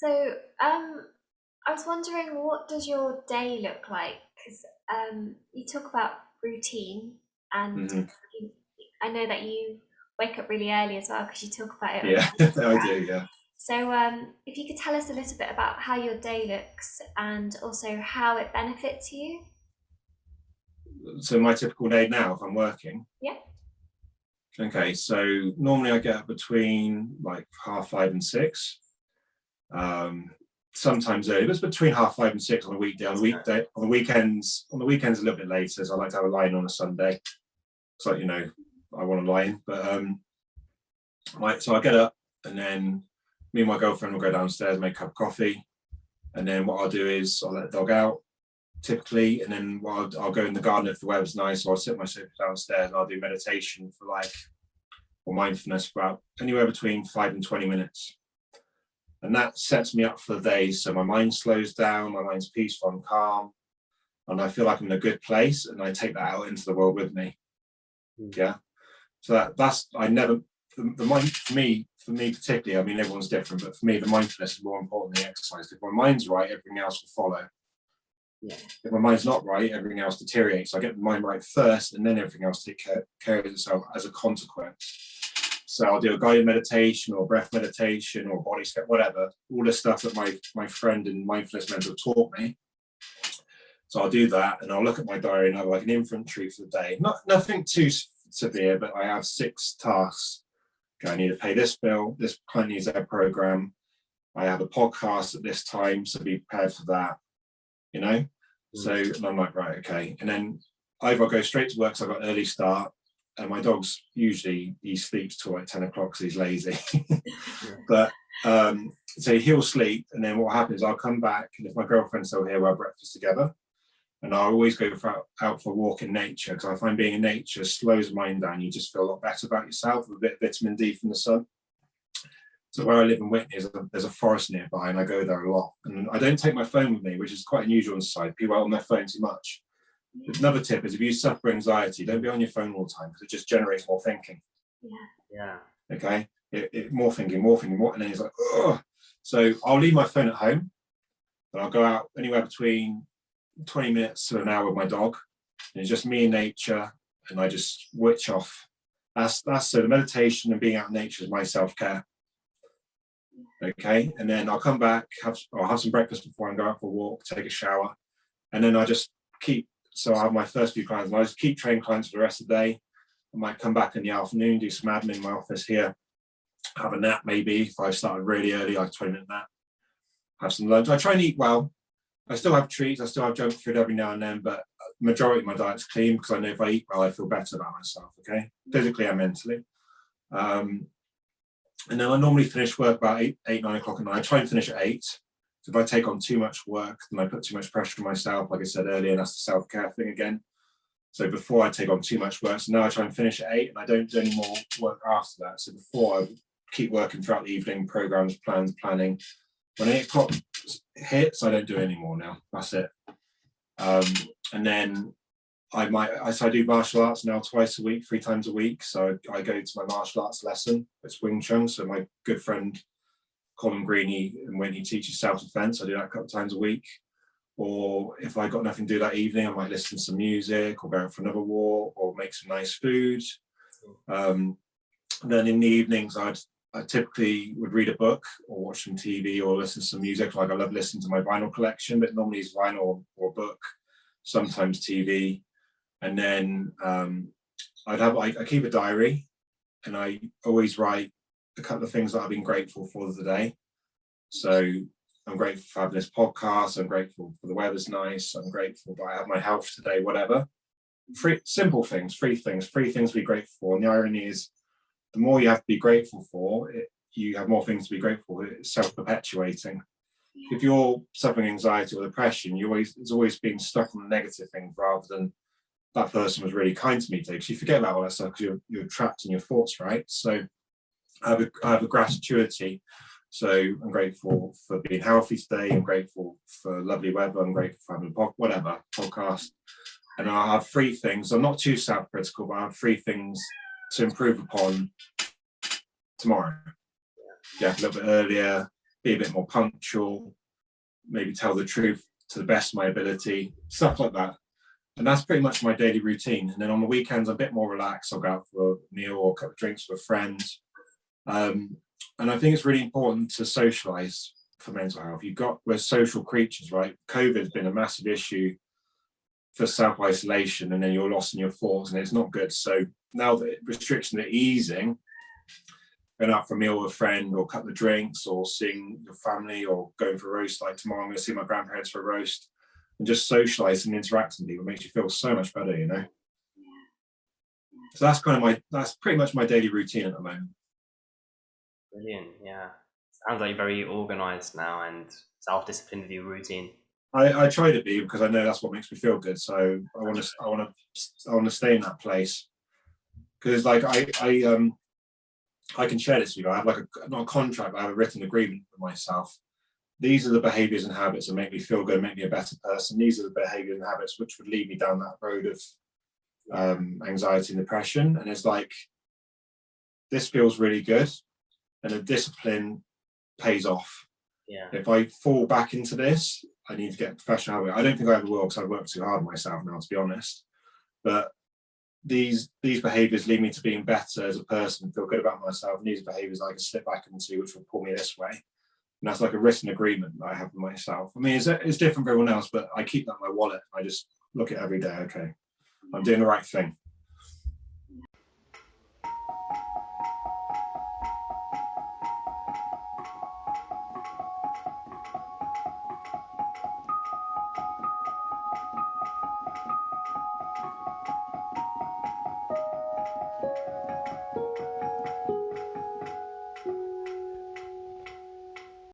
So, I was wondering, what does your day look like? Because you talk about routine, and Hmm. you, I know that you wake up really early as well, because you talk about it on Yeah, your I Instagram. do. Yeah. So, if you could tell us a little bit about how your day looks and also how it benefits you. So my typical day now, if I'm working, Yeah. okay. So normally I get up between like 5:30 and 6. Um, Sometimes early, but it's between 5:30 and 6 on a weekday. On the weekends a little bit later. So I like to have a line on a Sunday. So I want to lie but so I get up and then me and my girlfriend will go downstairs, make a cup of coffee, and then what I'll do is I'll let the dog out typically, and then I'll go in the garden if the weather's nice, so I'll sit myself downstairs and I'll do meditation for or mindfulness for about anywhere between 5 and 20 minutes. And that sets me up for the day. So my mind slows down, my mind's peaceful and calm, and I feel like I'm in a good place, and I take that out into the world with me. Yeah. So that's I never the mind for me particularly. I mean, everyone's different, but for me, the mindfulness is more important than the exercise. If my mind's right, everything else will follow. Yeah. If my mind's not right, everything else deteriorates. I get the mind right first, and then everything else takes care of itself as a consequence. So I'll do a guided meditation or breath meditation or body step, whatever. All the stuff that my friend and mindfulness mentor taught me. So I'll do that, and I'll look at my diary and have like an inventory for the day. Nothing too severe, but I have 6 tasks. Okay, I need to pay this bill. This client needs their program. I have a podcast at this time, so be prepared for that. You know. So and I'm like, right, okay. And then either I go straight to work, so I've got an early start, and my dog's usually, he sleeps till like 10 o'clock because he's lazy. But so he'll sleep, and then what happens, I'll come back, and if my girlfriend's still here, we'll have breakfast together. And I always go out for a walk in nature, because I find being in nature slows the mind down. You just feel a lot better about yourself with a bit of vitamin D from the sun. So where I live in Whitney, there's a forest nearby, and I go there a lot. And I don't take my phone with me, which is quite unusual on the side. People are on their phone too much. Another tip is, if you suffer anxiety, don't be on your phone all the time, because it just generates more thinking. Yeah. Okay, more thinking, and then it's like, oh. So I'll leave my phone at home, and I'll go out anywhere between 20 minutes to an hour with my dog, and it's just me in nature, and I just switch off. That's so the meditation and being out in nature is my self-care. Okay, and then I'll come back, I'll have some breakfast before I go out for a walk, take a shower, and then I just keep. So I have my first few clients, and I just keep training clients for the rest of the day. I might come back in the afternoon, do some admin in my office here, have a nap maybe. If I started really early, like 20-minute nap, have some lunch. I try and eat well. I still have treats, I still have junk food every now and then, but majority of my diet's clean, because I know if I eat well, I feel better about myself, okay? Physically and mentally. And then I normally finish work about 9 o'clock at night. I try and finish at 8. So if I take on too much work, then I put too much pressure on myself, like I said earlier, and that's the self-care thing again. So before I take on too much work, so now I try and finish at 8, and I don't do any more work after that. So before, I keep working throughout the evening, programs, plans, planning. When 8 o'clock hits, I don't do it anymore now. That's it. And then I do martial arts now twice a week, 3 times a week. So I go to my martial arts lesson. It's Wing Chun. So my good friend Colin Greeny and Whitney teaches self-defense. I do that a couple of times a week. Or if I got nothing to do that evening, I might listen to some music, or go out for another walk, or make some nice food. Then in the evenings, I typically would read a book, or watch some TV, or listen to some music. Like, I love listening to my vinyl collection, but normally it's vinyl or book, sometimes TV. And then I keep a diary, and I always write a couple of things that I've been grateful for the day. So I'm grateful for having this podcast. I'm grateful for the weather's nice. I'm grateful that I have my health today, whatever. Simple things, 3 things to be grateful for. And the irony is, the more you have to be grateful for, you have more things to be grateful for. It's self-perpetuating. If you're suffering anxiety or depression, it's always being stuck on the negative thing, rather than that person was really kind to me today, because you forget about all that stuff because you're trapped in your thoughts, right? So I have a gratitude. So I'm grateful for being healthy today. I'm grateful for lovely weather. I'm grateful for having a podcast. And I have 3 things. I'm not too self-critical, but I have 3 things to improve upon tomorrow. Yeah, a little bit earlier, be a bit more punctual, maybe tell the truth to the best of my ability, stuff like that. And that's pretty much my daily routine. And then on the weekends, I'm a bit more relaxed. I'll go out for a meal or a couple of drinks with a friend. And I think it's really important to socialize for mental health. We're social creatures, right? COVID has been a massive issue for self-isolation, and then you're lost in your thoughts, and it's not good. So now that restrictions are easing, going out for a meal with a friend or a couple of drinks or seeing your family or going for a roast, like tomorrow I'm going to see my grandparents for a roast, and just socialize and interact with people makes you feel so much better, you know. So that's pretty much my daily routine at the moment. Brilliant. Yeah, sounds like you're very organized now and self-disciplined with your routine. I try to be, because I know that's what makes me feel good. So I want to stay in that place, because like I can share this with you. I have like not a contract, I have a written agreement with myself. These are the behaviors and habits that make me feel good, make me a better person. These are the behaviors and habits which would lead me down that road of anxiety and depression. And it's like, this feels really good, and the discipline pays off. Yeah. If I fall back into this, I need to get professional help. I don't think I ever will, because I've worked too hard on myself now, to be honest. But these behaviors lead me to being better as a person, feel good about myself. And these behaviors I can slip back into, which will pull me this way. And that's like a written agreement that I have with myself. I mean, it's different for everyone else, but I keep that in my wallet. I just look at it every day. Okay, I'm doing the right thing.